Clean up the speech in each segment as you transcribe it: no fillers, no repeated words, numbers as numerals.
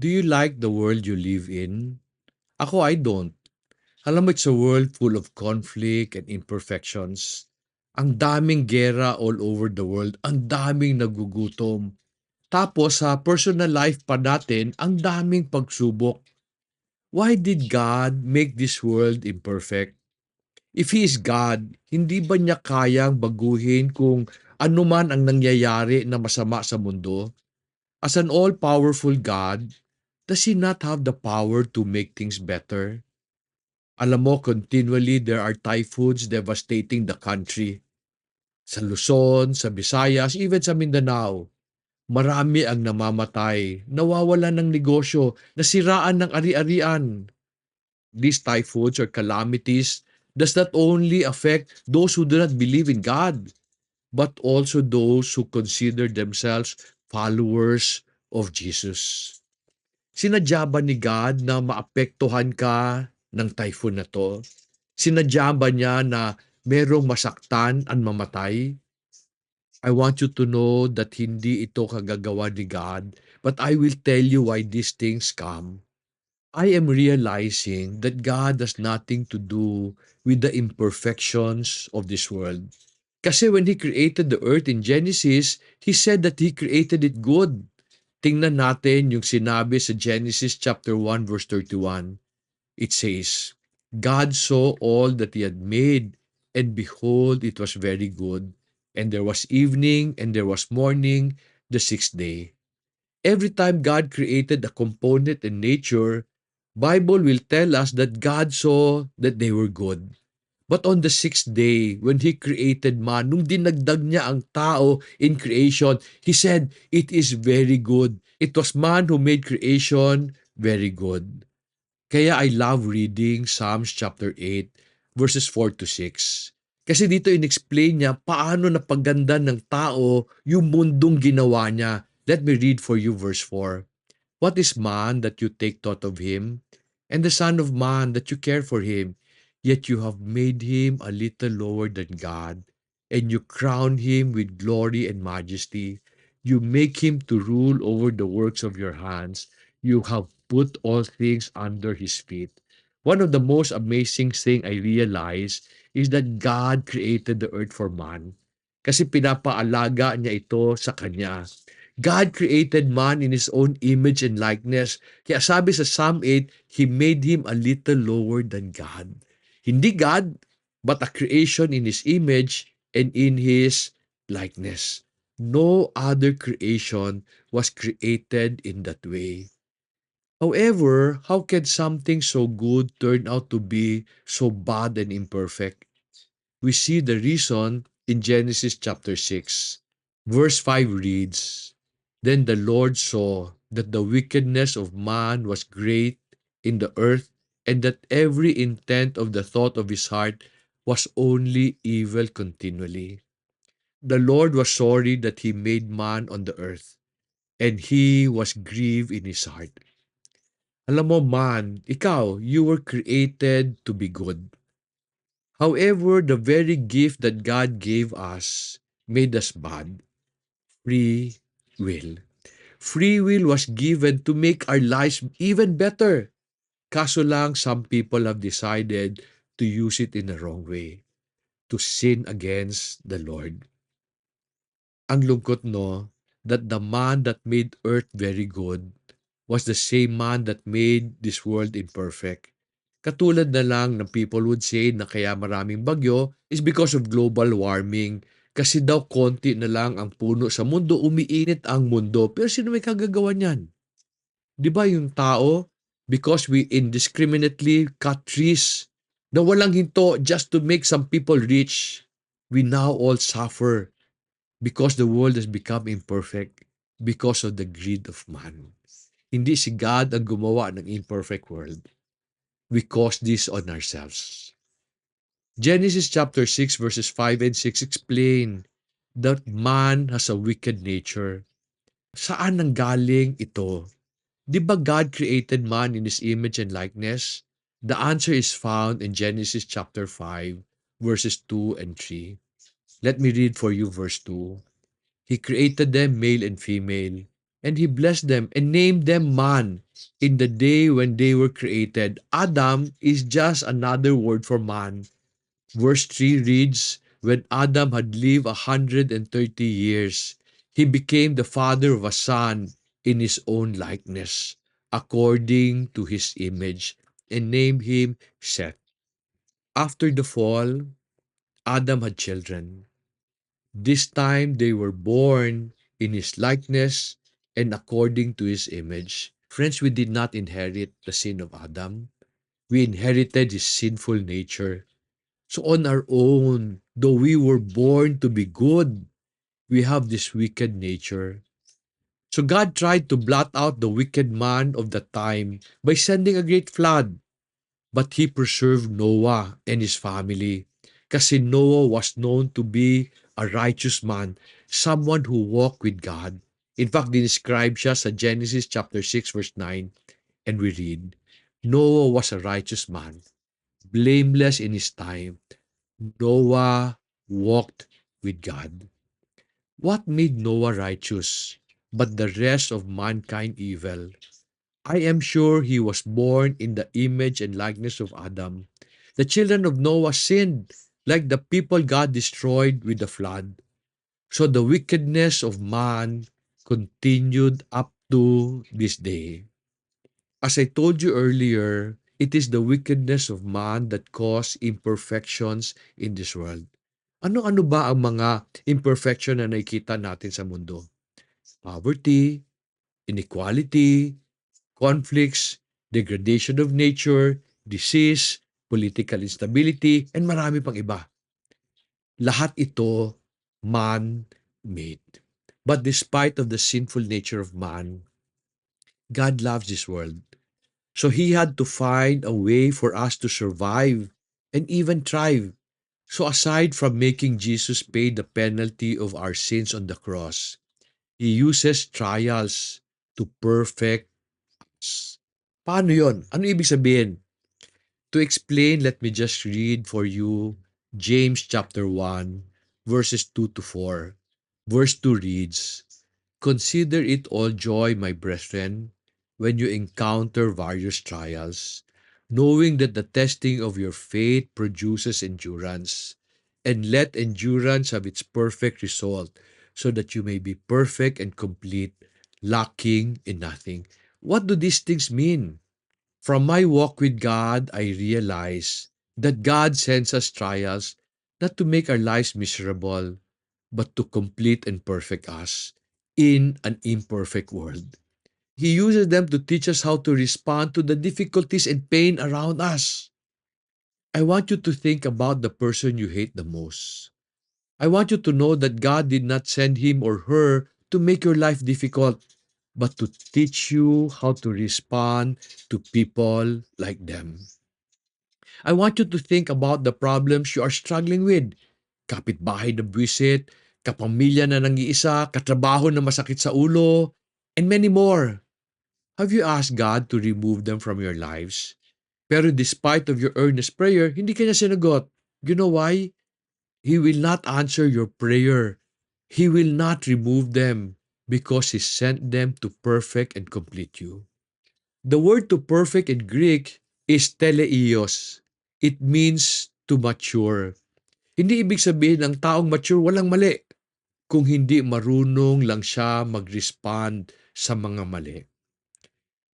Do you like the world you live in? Ako, I don't. Alam mo, it's a world full of conflict and imperfections. Ang daming gera all over the world. Ang daming nagugutom. Tapos sa personal life pa natin, ang daming pagsubok. Why did God make this world imperfect? If He is God, hindi ba niya kayang baguhin kung ano man ang nangyayari na masama sa mundo? As an all-powerful God, does He not have the power to make things better? Alam mo, continually there are typhoons devastating the country. Sa Luzon, sa Visayas, even sa Mindanao, marami ang namamatay, nawawalan ng negosyo, nasiraan ng ari-arian. These typhoons or calamities does not only affect those who do not believe in God, but also those who consider themselves followers of Jesus. Sinadya ba ni God na maapektuhan ka ng typhoon na 'to? Sinadya ba niya na merong masaktan at mamatay? I want you to know that hindi ito kagagawa ni God, but I will tell you why these things come. I am realizing that God has nothing to do with the imperfections of this world. Kasi when He created the earth in Genesis, He said that He created it good. Tingnan natin yung sinabi sa Genesis chapter 1 verse 31. It says, God saw all that He had made, and behold, it was very good. And there was evening, and there was morning, the sixth day. Every time God created a component in nature, Bible will tell us that God saw that they were good. But on the sixth day, when He created man, nung dinagdag niya ang tao in creation, He said, it is very good. It was man who made creation very good. Kaya I love reading Psalms chapter 8, verses 4 to 6. Kasi dito in-explain niya paano napaganda ng tao yung mundong ginawa niya. Let me read for you verse 4. What is man that you take thought of him, and the son of man that you care for him? Yet you have made him a little lower than God, and you crown him with glory and majesty. You make him to rule over the works of your hands. You have put all things under his feet. One of the most amazing thing I realize is that God created the earth for man. Kasi pinapaalaga niya ito sa kanya. God created man in His own image and likeness. Kaya sabi sa Psalm 8, He made him a little lower than God. Hindi God, but a creation in His image and in His likeness. No other creation was created in that way. However, how can something so good turn out to be so bad and imperfect? We see the reason in Genesis chapter 6. Verse 5 reads, Then the Lord saw that the wickedness of man was great in the earth, and that every intent of the thought of his heart was only evil continually. The Lord was sorry that He made man on the earth, and He was grieved in His heart. Alam mo man, ikaw, you were created to be good. However, the very gift that God gave us made us bad. Free will. Free will was given to make our lives even better. Kaso lang, some people have decided to use it in the wrong way, to sin against the Lord. Ang lungkot no, that the man that made earth very good was the same man that made this world imperfect. Katulad na lang ng people would say na kaya maraming bagyo is because of global warming. Kasi daw konti na lang ang puno sa mundo, umiinit ang mundo. Pero sino may kagagawa niyan? Di ba yung tao, because we indiscriminately cut trees na walang hinto just to make some people rich, we now all suffer because the world has become imperfect because of the greed of man. Hindi si God ang gumawa ng imperfect world. We cause this on ourselves. Genesis chapter 6 verses 5 and 6 explain that man has a wicked nature. Saan nanggaling ito? Di ba God created man in His image and likeness? The answer is found in Genesis chapter 5 verses 2 and 3. Let me read for you verse 2. He created them male and female. And he blessed them and named them man in the day when they were created. Adam is just another word for man. Verse 3 reads, when Adam had lived 130 years, he became the father of a son in his own likeness, according to his image, and named him Seth. After the fall, Adam had children. This time they were born in his likeness and according to his image. Friends, we did not inherit the sin of Adam. We inherited his sinful nature. So on our own, though we were born to be good, we have this wicked nature. So God tried to blot out the wicked man of the time by sending a great flood. But he preserved Noah and his family. Kasi Noah was known to be a righteous man, someone who walked with God. In fact, described siya sa Genesis chapter 6 verse 9, and we read, Noah was a righteous man, blameless in his time. Noah walked with God. What made Noah righteous, but the rest of mankind evil? I am sure he was born in the image and likeness of Adam. The children of Noah sinned like the people God destroyed with the flood. So the wickedness of man continued up to this day. As I told you earlier, it is the wickedness of man that caused imperfections in this world. Ano-ano ba ang mga imperfection na nakikita natin sa mundo? Poverty, inequality, conflicts, degradation of nature, disease, political instability, and marami pang iba. Lahat ito man-made. But despite of the sinful nature of man, God loves this world. So he had to find a way for us to survive and even thrive. So aside from making Jesus pay the penalty of our sins on the cross, he uses trials to perfect us. Paano yon? Ano ibig sabihin? To explain, let me just read for you James chapter 1, verses 2 to 4. Verse 2 reads, consider it all joy, my brethren, when you encounter various trials, knowing that the testing of your faith produces endurance. And let endurance have its perfect result, so that you may be perfect and complete, lacking in nothing. What do these things mean? From my walk with God, I realize that God sends us trials not to make our lives miserable, but to complete and perfect us in an imperfect world. He uses them to teach us how to respond to the difficulties and pain around us. I want you to think about the person you hate the most. I want you to know that God did not send him or her to make your life difficult, but to teach you how to respond to people like them. I want you to think about the problems you are struggling with. Kapitbahay na buwisit, kapamilya na nang-iisa, katrabaho na masakit sa ulo, and many more. Have you asked God to remove them from your lives? Pero despite of your earnest prayer, hindi kanya sinagot. You know why? He will not answer your prayer. He will not remove them because He sent them to perfect and complete you. The word to perfect in Greek is teleios. It means to mature. Hindi ibig sabihin ng taong mature walang mali, kung hindi marunong lang siya mag-respond sa mga mali.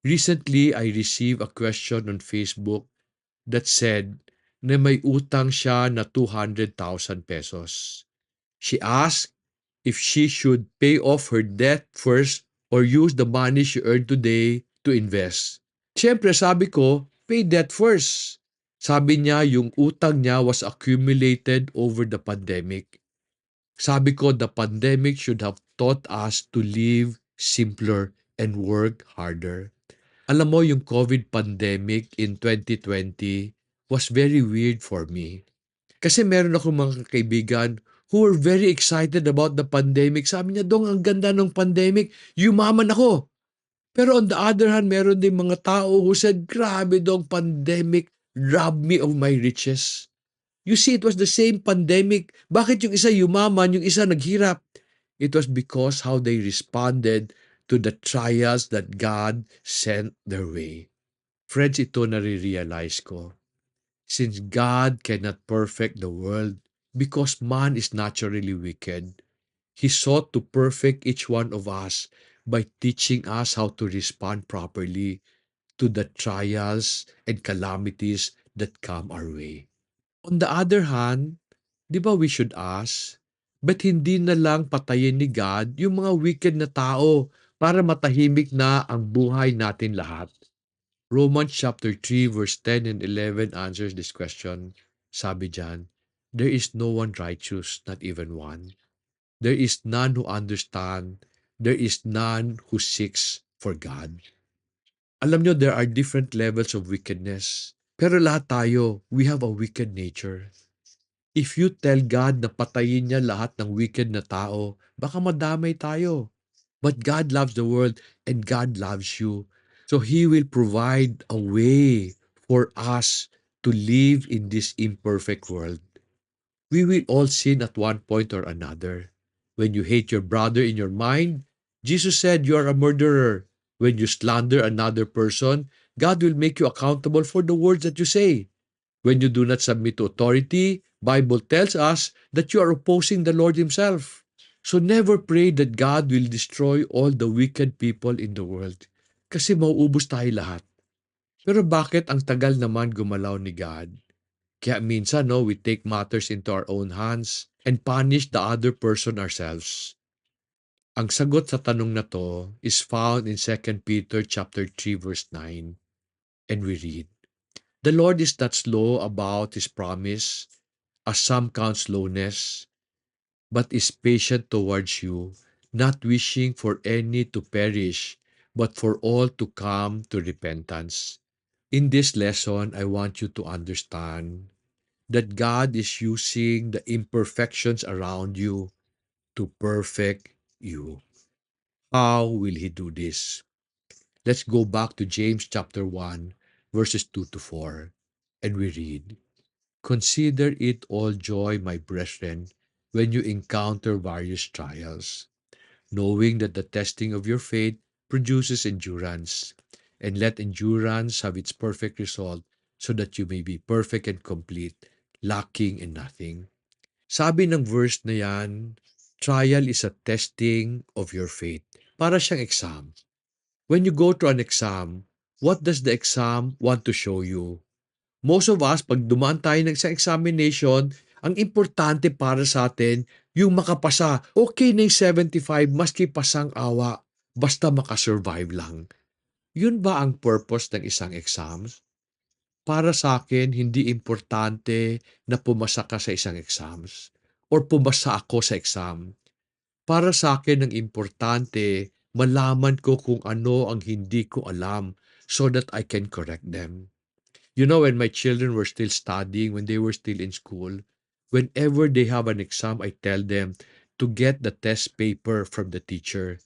Recently, I received a question on Facebook that said na may utang siya na 200,000 pesos. She asked if she should pay off her debt first or use the money she earned today to invest. Siyempre sabi ko, pay debt first. Sabi niya yung utang niya was accumulated over the pandemic. Sabi ko, the pandemic should have taught us to live simpler and work harder. Alam mo, yung COVID pandemic in 2020 was very weird for me. Kasi meron ako mga kaibigan who were very excited about the pandemic. Sabi niya, Dong, ang ganda ng pandemic. Yumaman ako. Pero on the other hand, meron din mga tao who said, grabe Dong, pandemic robbed me of my riches. You see, it was the same pandemic. Bakit yung isa yumaman, yung isa naghirap? It was because how they responded to the trials that God sent their way. Friends, ito nare-realize ko. Since God cannot perfect the world because man is naturally wicked, He sought to perfect each one of us by teaching us how to respond properly to the trials and calamities that come our way. On the other hand, di ba we should ask, ba't hindi na lang patayin ni God yung mga wicked na tao para matahimik na ang buhay natin lahat? Romans chapter 3 verse 10 and 11 answers this question. Sabi diyan, there is no one righteous, not even one. There is none who understand. There is none who seeks for God. Alam nyo, there are different levels of wickedness. Pero lahat tayo, we have a wicked nature. If you tell God na patayin niya lahat ng wicked na tao, baka madamay tayo. But God loves the world and God loves you. So He will provide a way for us to live in this imperfect world. We will all sin at one point or another. When you hate your brother in your mind, Jesus said you are a murderer. When you slander another person, God will make you accountable for the words that you say. When you do not submit to authority, Bible tells us that you are opposing the Lord Himself. So never pray that God will destroy all the wicked people in the world. Kasi mauubos tayo lahat. Pero bakit ang tagal naman gumalaw ni God? Kaya minsan, no, we take matters into our own hands and punish the other person ourselves. Ang sagot sa tanong na to is found in 2 Peter chapter 3 verse 9. And we read, the Lord is not slow about His promise, as some count slowness, but is patient towards you, not wishing for any to perish, but for all to come to repentance. In this lesson, I want you to understand that God is using the imperfections around you to perfect you. How will He do this? Let's go back to James chapter 1, verses 2 to 4, and we read, consider it all joy, my brethren, when you encounter various trials, knowing that the testing of your faith produces endurance, and let endurance have its perfect result, so that you may be perfect and complete, lacking in nothing. Sabi ng verse na yan, trial is a testing of your faith. Para siyang exam. When you go to an exam, what does the exam want to show you? Most of us, pag dumaan tayo ng isang examination, ang importante para sa atin, yung makapasa. Okay na yung 75, maski pasang awa. Basta makasurvive lang. Yun ba ang purpose ng isang exam? Para sa akin, hindi importante na pumasa ka sa isang exams or pumasa ako sa exam. Para sa akin, ang importante, malaman ko kung ano ang hindi ko alam so that I can correct them. You know, when my children were still studying, when they were still in school, whenever they have an exam, I tell them to get the test paper from the teacher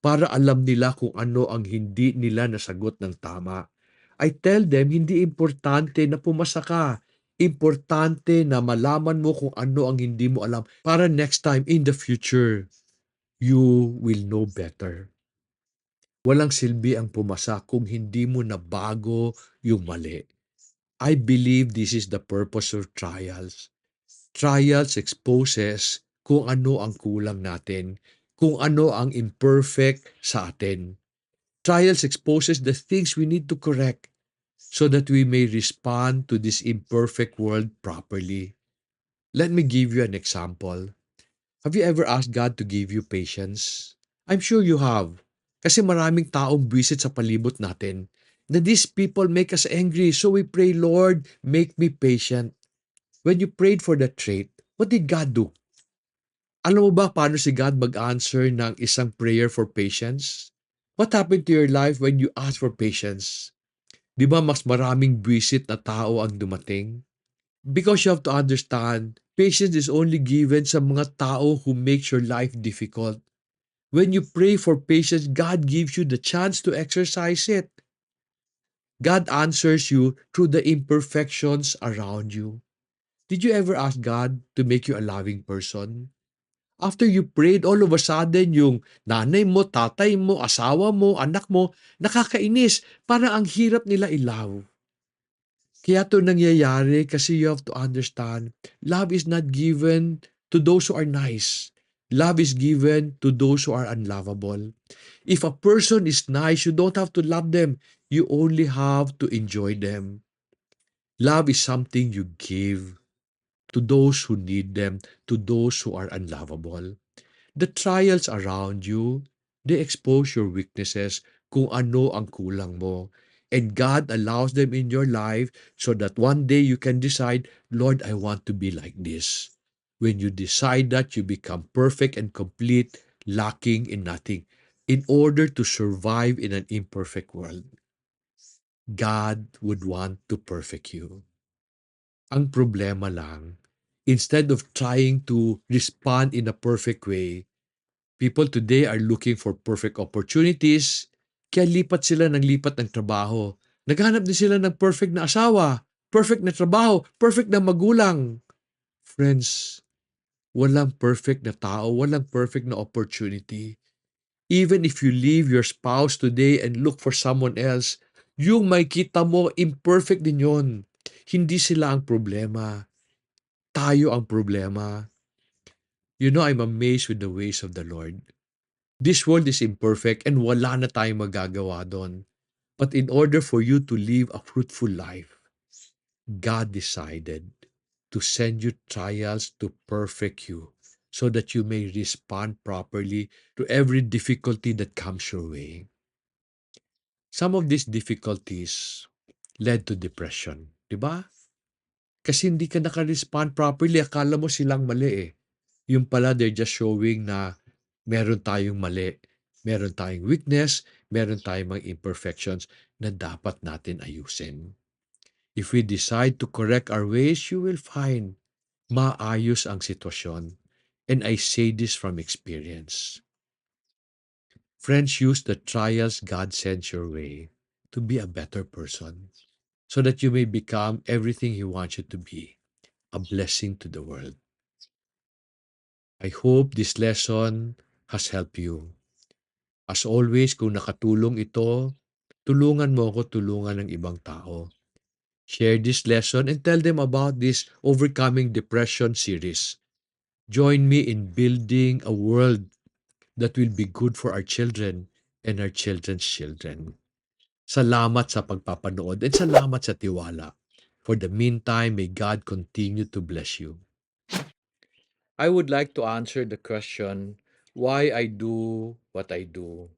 para alam nila kung ano ang hindi nila nasagot ng tama. I tell them, hindi importante na pumasa ka. Importante na malaman mo kung ano ang hindi mo alam para next time in the future, you will know better. Walang silbi ang pumasa kung hindi mo nabago yung mali. I believe this is the purpose of trials. Trials exposes kung ano ang kulang natin, kung ano ang imperfect sa atin. Trials exposes the things we need to correct so that we may respond to this imperfect world properly. Let me give you an example. Have you ever asked God to give you patience? I'm sure you have. Kasi maraming taong visit sa palibot natin na these people make us angry. So we pray, Lord, make me patient. When you prayed for that trait, what did God do? Alam mo ba paano si God mag-answer ng isang prayer for patience? What happened to your life when you asked for patience? Di ba mas maraming visit na tao ang dumating? Because you have to understand, patience is only given sa mga tao who makes your life difficult. When you pray for patience, God gives you the chance to exercise it. God answers you through the imperfections around you. Did you ever ask God to make you a loving person? After you prayed, all of a sudden, yung nanay mo, tatay mo, asawa mo, anak mo, nakakainis. Parang ang hirap nila i-love. Kaya 'to nangyayari kasi you have to understand, love is not given to those who are nice. Love is given to those who are unlovable. If a person is nice, you don't have to love them. You only have to enjoy them. Love is something you give to those who need them, to those who are unlovable. The trials around you, they expose your weaknesses, kung ano ang kulang mo. And God allows them in your life so that one day you can decide, Lord, I want to be like this. When you decide that, you become perfect and complete, lacking in nothing. In order to survive in an imperfect world, God would want to perfect you. Ang problema lang, instead of trying to respond in a perfect way, people today are looking for perfect opportunities, kaya lipat sila ng lipat ng trabaho. Naghanap din sila ng perfect na asawa, perfect na trabaho, perfect na magulang. Friends, walang perfect na tao, walang perfect na opportunity. Even if you leave your spouse today and look for someone else, yung makita mo, imperfect din yon. Hindi sila ang problema. Tayo ang problema. You know, I'm amazed with the ways of the Lord. This world is imperfect and wala na tayong magagawa doon. But in order for you to live a fruitful life, God decided to send you trials to perfect you so that you may respond properly to every difficulty that comes your way. Some of these difficulties led to depression, di ba? Kasi hindi ka naka-respond properly, akala mo silang mali eh. Yung pala, they're just showing na meron tayong mali, meron tayong weakness, meron tayong mga imperfections na dapat natin ayusin. If we decide to correct our ways, you will find maayos ang sitwasyon. And I say this from experience. Friends, use the trials God sends your way to be a better person so that you may become everything He wants you to be, a blessing to the world. I hope this lesson has helped you. As always, kung nakatulong ito, tulungan mo ako tulungan ng ibang tao. Share this lesson and tell them about this Overcoming Depression series. Join me in building a world that will be good for our children and our children's children. Salamat sa pagpapanood and salamat sa tiwala. For the meantime, may God continue to bless you. I would like to answer the question why I do what I do.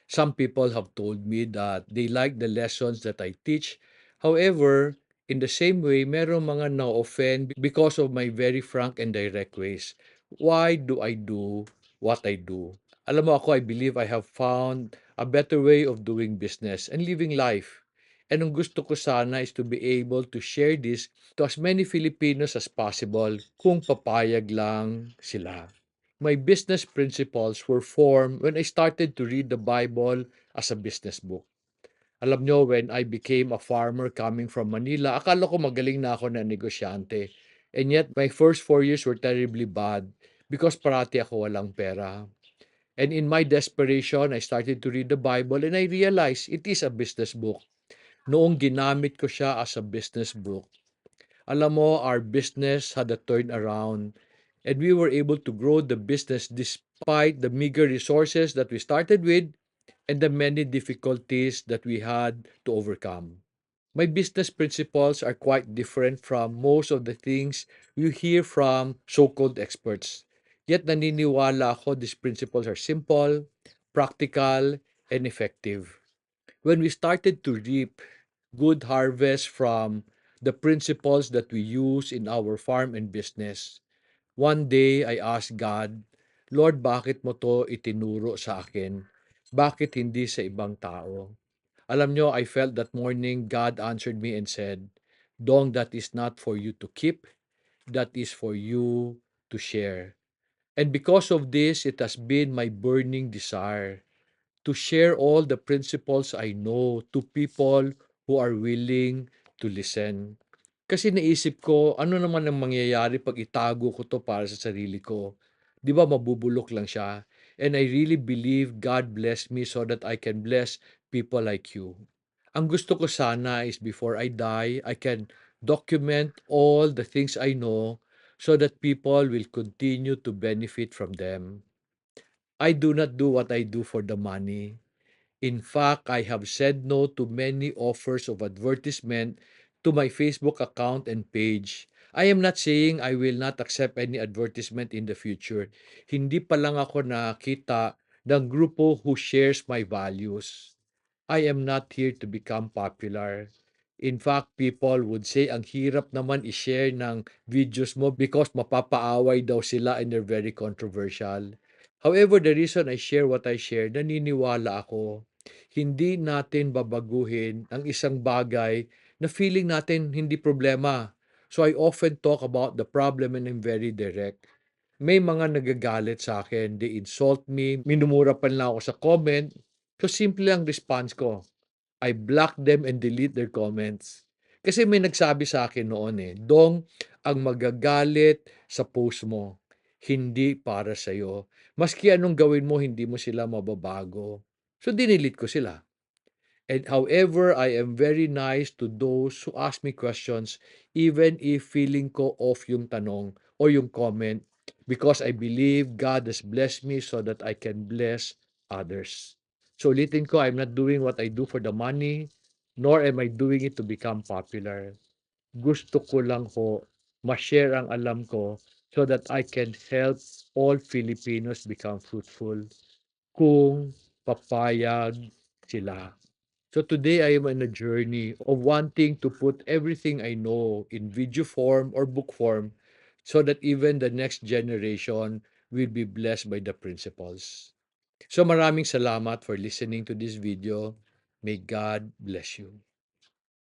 Some people have told me that they like the lessons that I teach. However, in the same way, merong mga na-offend because of my very frank and direct ways. Why do I do what I do? Alam mo ako, I believe I have found a better way of doing business and living life. And ang gusto ko sana is to be able to share this to as many Filipinos as possible kung papayag lang sila. My business principles were formed when I started to read the Bible as a business book. Alam nyo, when I became a farmer coming from Manila, akala ko magaling na ako na negosyante. And yet, my first 4 years were terribly bad because parati ako walang pera. And in my desperation, I started to read the Bible and I realized it is a business book. Noong ginamit ko siya as a business book, alam mo, our business had a turnaround and we were able to grow the business despite the meager resources that we started with and the many difficulties that we had to overcome. My business principles are quite different from most of the things you hear from so-called experts. Yet naniniwala ako these principles are simple, practical, and effective. When we started to reap good harvest from the principles that we use in our farm and business, one day I asked God, Lord, bakit mo to itinuro sa akin? Bakit hindi sa ibang tao? Alam nyo, I felt that morning God answered me and said, Dong, that is not for you to keep, that is for you to share. And because of this, it has been my burning desire to share all the principles I know to people who are willing to listen. Kasi naisip ko, ano naman ang mangyayari pag itago ko to para sa sarili ko? 'Di ba mabubulok lang siya? And I really believe God blessed me so that I can bless people like you. Ang gusto ko sana is before I die, I can document all the things I know so that people will continue to benefit from them. I do not do what I do for the money. In fact, I have said no to many offers of advertisement to my Facebook account and page. I am not saying I will not accept any advertisement in the future. Hindi pa lang ako nakita ng grupo who shares my values. I am not here to become popular. In fact, people would say ang hirap naman i-share ng videos mo because mapapaaway daw sila and they're very controversial. However, the reason I share what I share, naniniwala ako, hindi natin babaguhin ang isang bagay na feeling natin hindi problema. So I often talk about the problem and I'm very direct. May mga nagagalit sa akin, they insult me, minumura pa nila ako sa comment. So simple ang response ko, I block them and delete their comments. Kasi may nagsabi sa akin noon Dong, ang magagalit sa post mo, hindi para sa'yo. Maski anong gawin mo, hindi mo sila mababago. So dinilit ko sila. And however, I am very nice to those who ask me questions even if feeling ko off yung tanong or yung comment because I believe God has blessed me so that I can bless others. So ulitin ko, I'm not doing what I do for the money, nor am I doing it to become popular. Gusto ko lang ho ma-share ang alam ko so that I can help all Filipinos become fruitful kung papayag sila. So today I am on a journey of wanting to put everything I know in video form or book form so that even the next generation will be blessed by the principles. So maraming salamat for listening to this video. May God bless you.